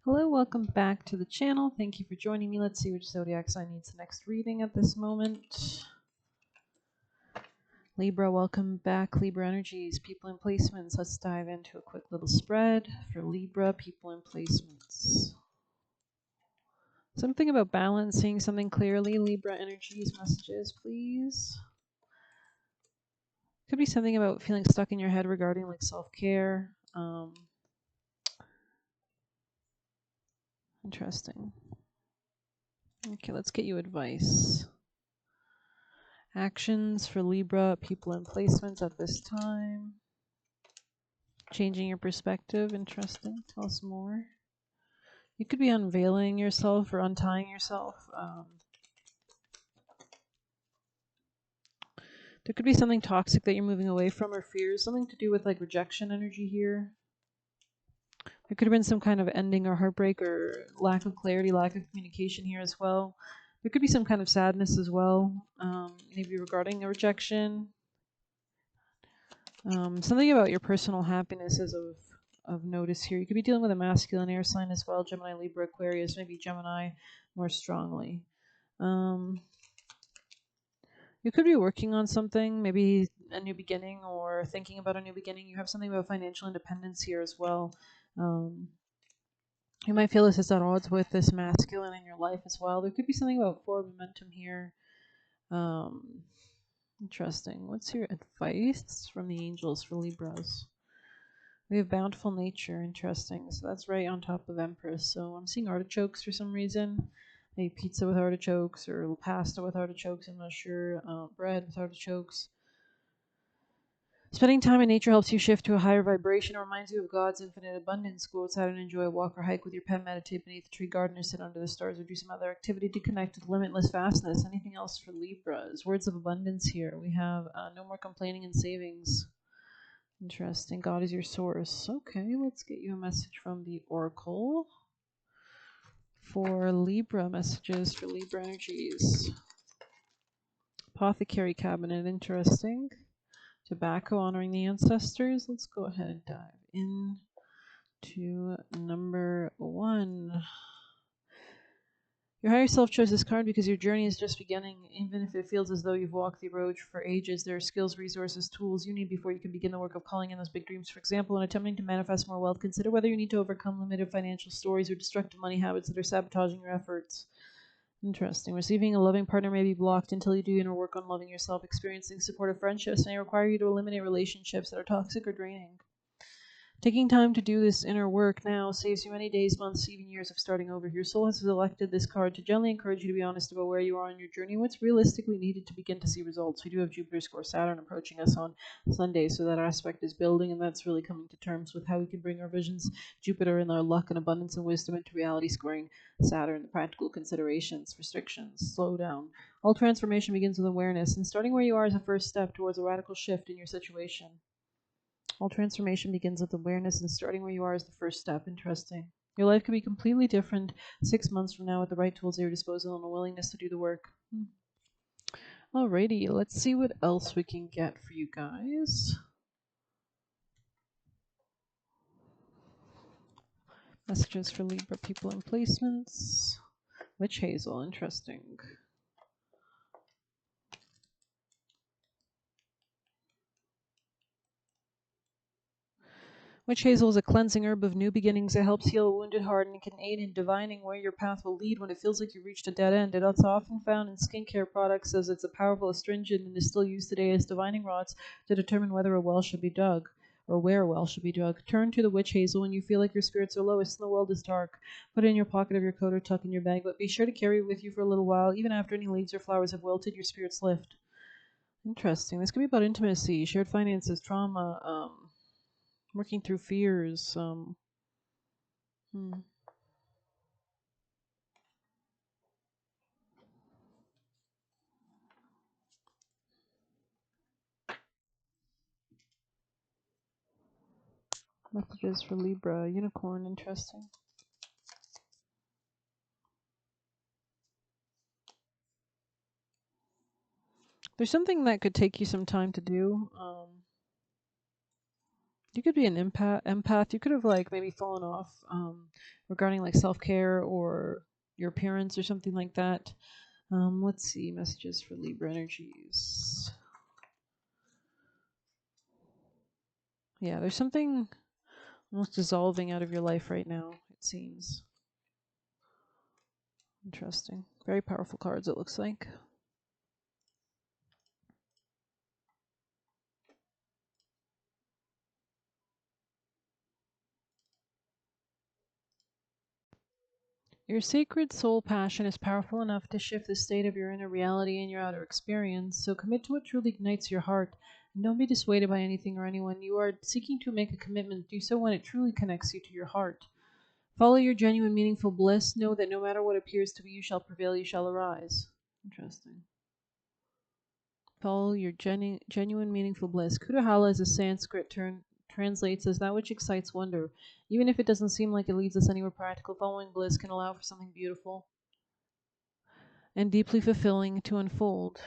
Hello, welcome back to the channel. Thank you for joining me. Let's see which zodiac sign needs the next reading at this moment. Libra, welcome back. Libra energies, people and placements. Let's dive into a quick little spread for Libra, people and placements. Something about balancing something clearly. Libra energies, messages, please. Could be something about feeling stuck in your head regarding like self-care. Interesting. Okay, let's get you advice. Actions for Libra, people and placements at this time. Changing your perspective, interesting. Tell us more. You could be unveiling yourself or untying yourself. There could be something toxic that you're moving away from or fears, something to do with like rejection energy here. There could have been some kind of ending or heartbreak or lack of clarity, lack of communication here as well. There could be some kind of sadness as well, maybe regarding a rejection. Something about your personal happiness is of notice here. You could be dealing with a masculine air sign as well, Gemini, Libra, Aquarius, maybe Gemini more strongly. You could be working on something, maybe a new beginning or thinking about a new beginning. You have something about financial independence here as well. You might feel this is at odds with this masculine in your life as well. There could be something about forward momentum here. Interesting. What's your advice from the angels for Libras? We have bountiful nature. Interesting. So that's right on top of Empress. So I'm seeing artichokes for some reason. Maybe pizza with artichokes or pasta with artichokes. I'm not sure. Bread with artichokes. Spending time in nature helps you shift to a higher vibration. It reminds you of God's infinite abundance. Go outside and enjoy a walk or hike with your pet. Meditate beneath a tree garden or sit under the stars or do some other activity to connect with limitless vastness. Anything else for Libras? Words of abundance here. We have no more complaining and savings. Interesting. God is your source. Okay, let's get you a message from the Oracle for Libra. Messages for Libra energies. Apothecary cabinet. Interesting. Tobacco, honoring the ancestors. Let's go ahead and dive into number 1. Your higher self chose this card because your journey is just beginning. Even if it feels as though you've walked the road for ages, there are skills, resources, tools you need before you can begin the work of calling in those big dreams. For example, in attempting to manifest more wealth, consider whether you need to overcome limited financial stories or destructive money habits that are sabotaging your efforts. Interesting. Receiving a loving partner may be blocked until you do inner work on loving yourself. Experiencing supportive friendships may require you to eliminate relationships that are toxic or draining. Taking time to do this inner work now saves you many days, months, even years of starting over. Your soul has selected this card to gently encourage you to be honest about where you are on your journey, what's realistically needed to begin to see results. We do have Jupiter square Saturn approaching us on Sunday, so that aspect is building, and that's really coming to terms with how we can bring our visions, Jupiter and our luck and abundance and wisdom into reality, squaring Saturn, the practical considerations, restrictions, slow down. All transformation begins with awareness, and starting where you are is a first step towards a radical shift in your situation. All transformation begins with awareness, and starting where you are is the first step. Interesting. Your life could be completely different 6 months from now with the right tools at your disposal and a willingness to do the work. Alrighty, let's see what else we can get for you guys. Messages for Libra people and placements. Witch Hazel, interesting. Witch hazel is a cleansing herb of new beginnings. It helps heal a wounded heart and can aid in divining where your path will lead when it feels like you've reached a dead end. It's often found in skincare products as it's a powerful astringent and is still used today as divining rods to determine whether a well should be dug or where a well should be dug. Turn to the witch hazel when you feel like your spirits are lowest and the world is dark. Put it in your pocket of your coat or tuck in your bag, but be sure to carry it with you for a little while. Even after any leaves or flowers have wilted, your spirits lift. Interesting. This could be about intimacy, shared finances, trauma, working through fears. Messages for Libra. Unicorn, interesting. There's something that could take you some time to do. You could be an empath. You could have like maybe fallen off regarding like self-care or your appearance or something like that. Let's see messages for Libra energies. Yeah, there's something almost dissolving out of your life right now, it seems. Interesting. Very powerful cards, it looks like. Your sacred soul passion is powerful enough to shift the state of your inner reality and your outer experience, so commit to what truly ignites your heart. And don't be dissuaded by anything or anyone. You are seeking to make a commitment. Do so when it truly connects you to your heart. Follow your genuine, meaningful bliss. Know that no matter what appears to be, you shall prevail, you shall arise. Interesting. Follow your genuine, meaningful bliss. Kudahala is a Sanskrit term, translates as that which excites wonder. Even if it doesn't seem like it leads us anywhere practical, following bliss can allow for something beautiful and deeply fulfilling to unfold.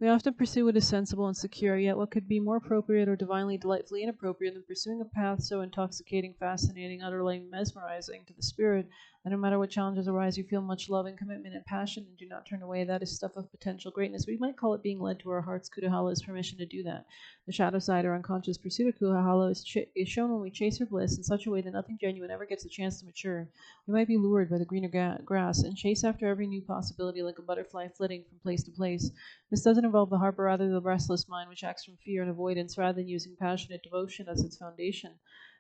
We often pursue what is sensible and secure, yet what could be more appropriate or divinely delightfully inappropriate than pursuing a path so intoxicating, fascinating, utterly mesmerizing to the spirit that no matter what challenges arise, you feel much love and commitment and passion and do not turn away. That is stuff of potential greatness. We might call it being led to our heart's Kudahala is permission to do that. The shadow side or unconscious pursuit of Kudahala is shown when we chase our bliss in such a way that nothing genuine ever gets a chance to mature. We might be lured by the greener grass and chase after every new possibility like a butterfly flitting from place to place. This doesn't involve the heart, but rather the restless mind, which acts from fear and avoidance rather than using passionate devotion as its foundation.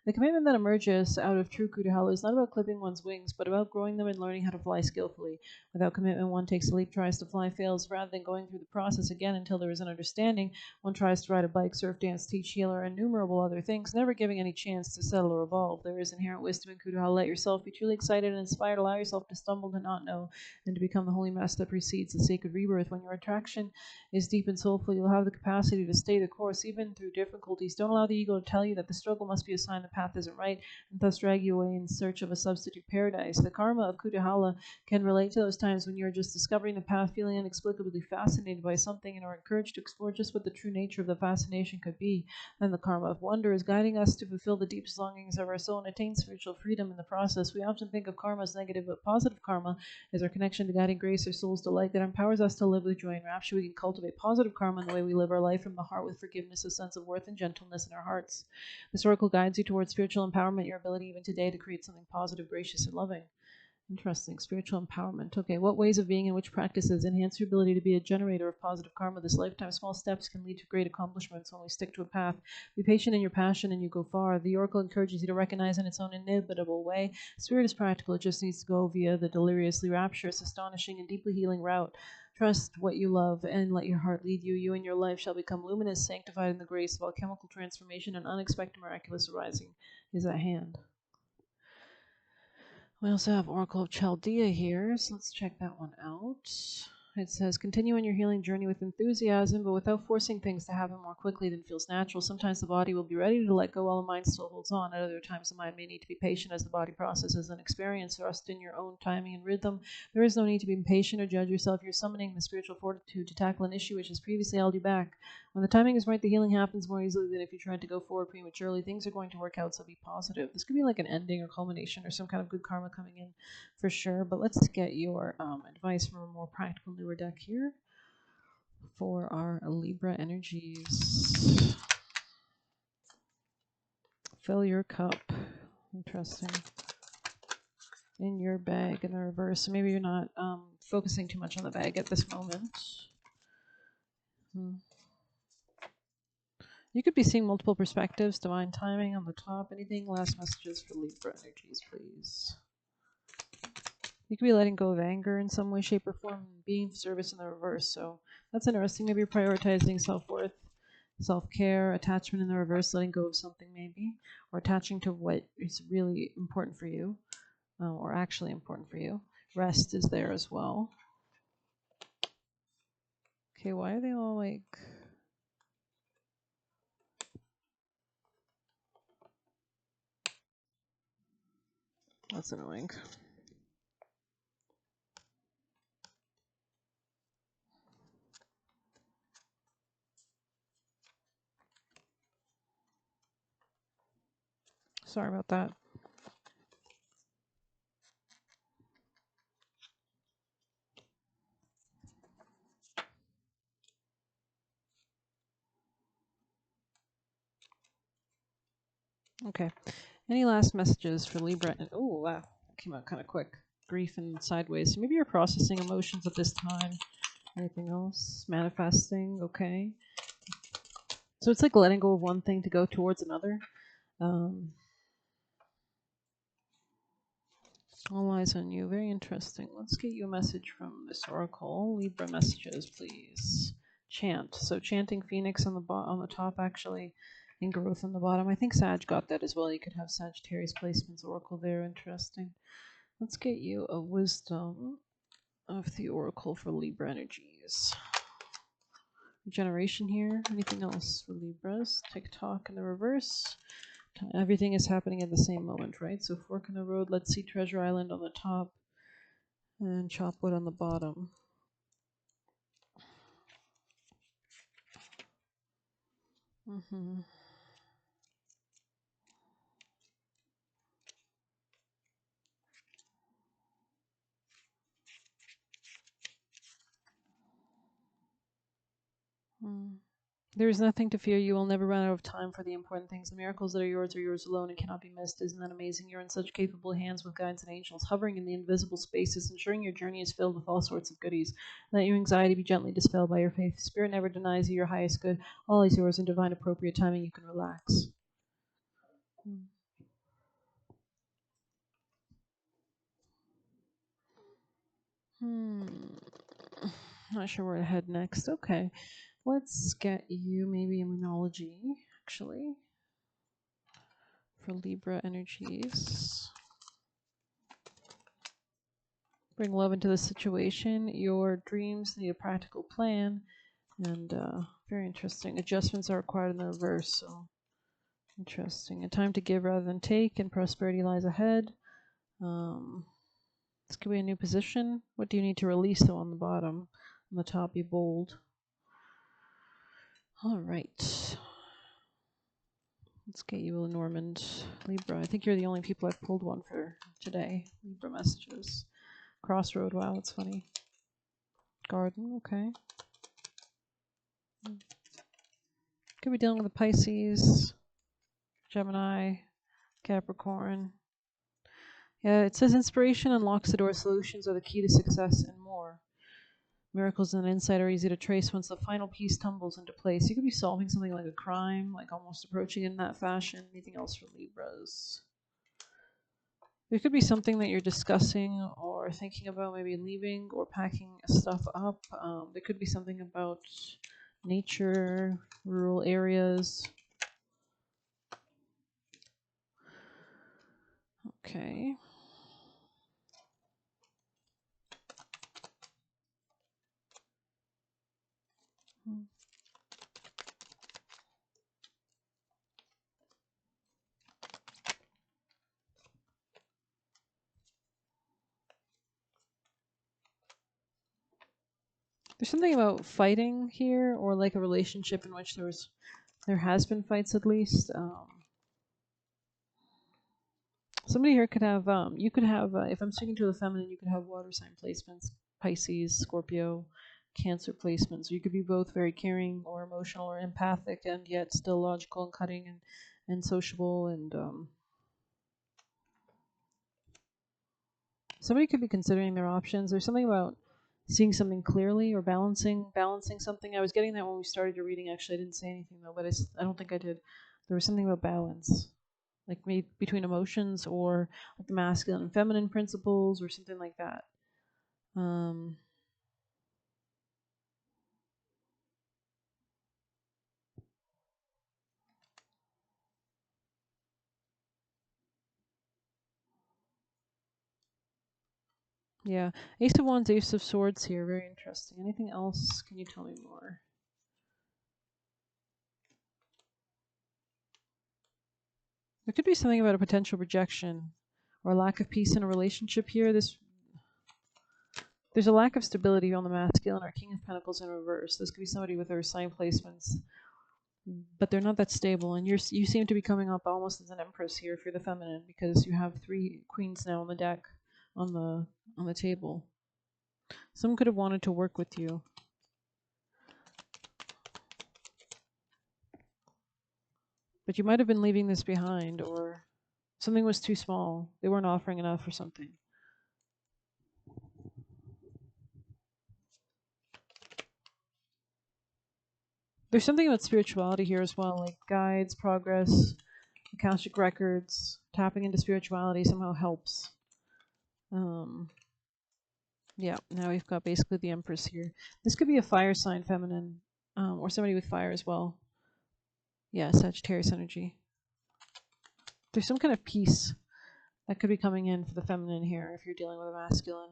The commitment that emerges out of true Kudahala is not about clipping one's wings, but about growing them and learning how to fly skillfully. Without commitment, one takes a leap, tries to fly, fails. Rather than going through the process again until there is an understanding, one tries to ride a bike, surf, dance, teach, heal, or innumerable other things, never giving any chance to settle or evolve. There is inherent wisdom in Kudahala. Let yourself be truly excited and inspired. Allow yourself to stumble, to not know, and to become the holy mass that precedes the sacred rebirth. When your attraction is deep and soulful, you'll have the capacity to stay the course even through difficulties. Don't allow the ego to tell you that the struggle must be a sign the path isn't right and thus drag you away in search of a substitute paradise. The karma of Kudahala can relate to those times when you're just discovering the path, feeling inexplicably fascinated by something, and are encouraged to explore just what the true nature of the fascination could be. Then the karma of wonder is guiding us to fulfill the deepest longings of our soul and attain spiritual freedom in the process. We often think of karma as negative, but positive karma is our connection to guiding grace or soul's delight that empowers us to live with joy and rapture. We can cultivate positive karma in the way we live our life from the heart with forgiveness, a sense of worth and gentleness in our hearts. This oracle guides you towards spiritual empowerment, your ability even today to create something positive, gracious, and loving. Interesting. Spiritual empowerment. Okay, what ways of being and which practices enhance your ability to be a generator of positive karma this lifetime? Small steps can lead to great accomplishments when we stick to a path. Be patient in your passion and you go far. The oracle encourages you to recognize in its own inimitable way. Spirit is practical. It just needs to go via the deliriously rapturous, astonishing, and deeply healing route. Trust what you love and let your heart lead you. You and your life shall become luminous, sanctified in the grace of alchemical transformation, and unexpected miraculous arising is at hand. We also have Oracle of Chaldea here, so let's check that one out. It says, continue on your healing journey with enthusiasm, but without forcing things to happen more quickly than feels natural. Sometimes the body will be ready to let go while the mind still holds on. At other times, the mind may need to be patient as the body processes an experience. Trust in your own timing and rhythm. There is no need to be impatient or judge yourself. You're summoning the spiritual fortitude to tackle an issue which has previously held you back. When the timing is right, the healing happens more easily than if you tried to go forward prematurely. Things are going to work out, so be positive. This could be like an ending or culmination or some kind of good karma coming in for sure. But let's get your advice from a more practical newer deck here for our Libra energies. Fill your cup. Interesting. In your bag in the reverse. So maybe you're not focusing too much on the bag at this moment. You could be seeing multiple perspectives, divine timing on the top. Anything? Last messages for Libra energies, please. You could be letting go of anger in some way, shape, or form, being of service in the reverse. So that's interesting. Maybe you're prioritizing self-worth, self-care, attachment in the reverse, letting go of something maybe, or attaching to what is really important for you, or actually important for you. Rest is there as well. Okay, why are they all like... That's annoying. Sorry about that. Okay. Any last messages for Libra? And oh, wow, came out kind of quick. Grief and sideways. So maybe you're processing emotions at this time. Anything else? Manifesting. Okay. So it's like letting go of one thing to go towards another. All eyes on you. Very interesting. Let's get you a message from this oracle. Libra messages, please. Chant. So chanting Phoenix on the top, actually, and growth on the bottom. I think Sag got that as well. You could have Sagittarius placements oracle there. Interesting. Let's get you a wisdom of the oracle for Libra energies. Regeneration here. Anything else for Libras? TikTok in the reverse. Everything is happening at the same moment, right? So fork in the road. Let's see Treasure Island on the top and Chopwood on the bottom. There is nothing to fear. You will never run out of time for the important things. The miracles that are yours alone and cannot be missed. Isn't that amazing? You're in such capable hands with guides and angels, hovering in the invisible spaces, ensuring your journey is filled with all sorts of goodies. Let your anxiety be gently dispelled by your faith. Spirit never denies you your highest good. All is yours in divine appropriate timing. You can relax. Not sure where to head next. Okay. Let's get you maybe immunology, actually, for Libra energies. Bring love into the situation. Your dreams need a practical plan, and very interesting. Adjustments are required in the reverse, so interesting. A time to give rather than take, and prosperity lies ahead. This could be a new position. What do you need to release, though, on the bottom? On the top, be bold. All right. Let's get you a Normand Libra. I think you're the only people I've pulled one for today. Libra messages. Crossroad. Wow, that's funny. Garden. Okay. Could be dealing with the Pisces, Gemini, Capricorn. Yeah, it says inspiration unlocks the door. Solutions are the key to success and more. Miracles and insight are easy to trace once the final piece tumbles into place. You could be solving something like a crime, like almost approaching in that fashion. Anything else for Libras? There could be something that you're discussing or thinking about maybe leaving or packing stuff up. There could be something about nature, rural areas. Okay. There's something about fighting here, or like a relationship in which there has been fights at least. Somebody here could have you could have if I'm speaking to the feminine, you could have water sign placements, Pisces, Scorpio, Cancer placements. You could be both very caring or emotional or empathic, and yet still logical and cutting and sociable, and somebody could be considering their options. There's something about seeing something clearly or balancing something. I was getting that when we started your reading. Actually, I didn't say anything though, but I don't think I did. There was something about balance, like maybe between emotions or like the masculine and feminine principles or something like that. Yeah, Ace of Wands, Ace of Swords here. Very interesting. Anything else? Can you tell me more? There could be something about a potential rejection or lack of peace in a relationship here. There's a lack of stability on the masculine or King of Pentacles in reverse. This could be somebody with their sign placements but they're not that stable. And you seem to be coming up almost as an empress here for the feminine, because you have 3 queens now on the deck, on the table. Someone could have wanted to work with you. But you might have been leaving this behind, or something was too small. They weren't offering enough or something. There's something about spirituality here as well, like guides, progress, Akashic records. Tapping into spirituality somehow helps. Yeah, now we've got basically the Empress here. This could be a fire sign feminine, or somebody with fire as well. Yeah, Sagittarius energy. There's some kind of peace that could be coming in for the feminine here if you're dealing with a masculine.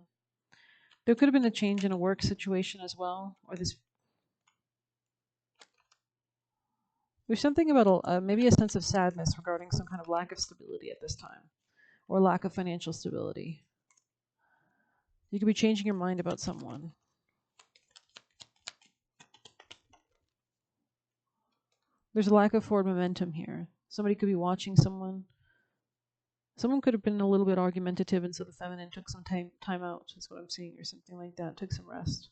There could have been a change in a work situation as well, or this. There's something about maybe a sense of sadness regarding some kind of lack of stability at this time, or lack of financial stability. You could be changing your mind about someone. There's a lack of forward momentum here. Somebody could be watching someone. Someone could have been a little bit argumentative, and so the feminine took some time out. That's what I'm seeing, or something like that. Took some rest.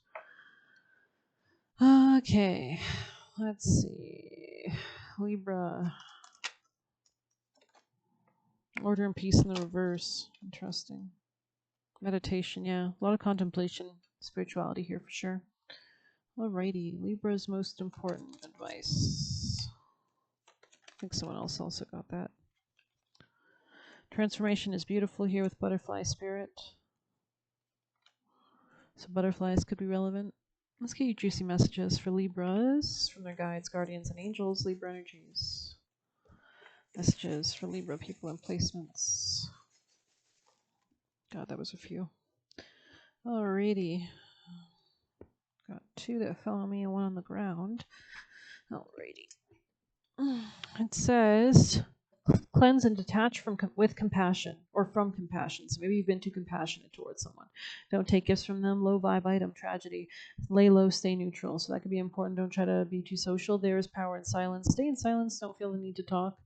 Okay, let's see. Libra. Order and peace in the reverse. Interesting. Meditation, yeah. A lot of contemplation, spirituality here for sure. Alrighty, Libra's most important advice. I think someone else also got that. Transformation is beautiful here with butterfly spirit. So butterflies could be relevant. Let's get you juicy messages for Libras from their guides, guardians, and angels. Libra energies. Messages for Libra people and placements. God, that was a few. Alrighty. Got 2 that fell on me and 1 on the ground. Alrighty. It says, cleanse and detach with compassion, or from compassion. So maybe you've been too compassionate towards someone. Don't take gifts from them. Low vibe item, tragedy. Lay low, stay neutral. So that could be important. Don't try to be too social. There is power in silence. Stay in silence. Don't feel the need to talk.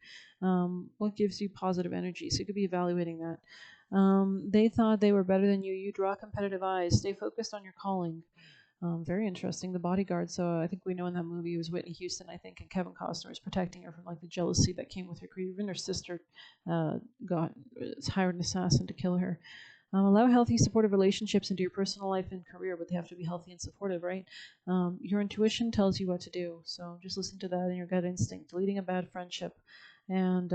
What gives you positive energy? So you could be evaluating that. They thought they were better than you. You draw competitive eyes. Stay focused on your calling. Very interesting. The bodyguard. So I think we know in that movie it was Whitney Houston, I think, and Kevin Costner was protecting her from like the jealousy that came with her career. Even her sister hired an assassin to kill her. Allow healthy, supportive relationships into your personal life and career, but they have to be healthy and supportive, right? Your intuition tells you what to do, so just listen to that and your gut instinct. Deleting a bad friendship, and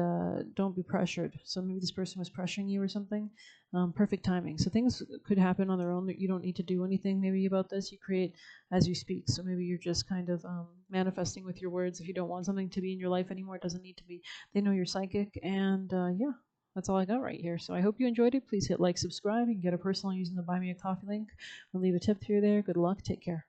don't be pressured. So maybe this person was pressuring you or something. Perfect timing. So things could happen on their own. You don't need to do anything maybe about this. You create as you speak. So maybe you're just kind of manifesting with your words. If you don't want something to be in your life anymore, it doesn't need to be. They know you're psychic, and yeah. That's all I got right here. So I hope you enjoyed it. Please hit like, subscribe. You can get a personal using the Buy Me a Coffee link. I'll leave a tip through there. Good luck. Take care.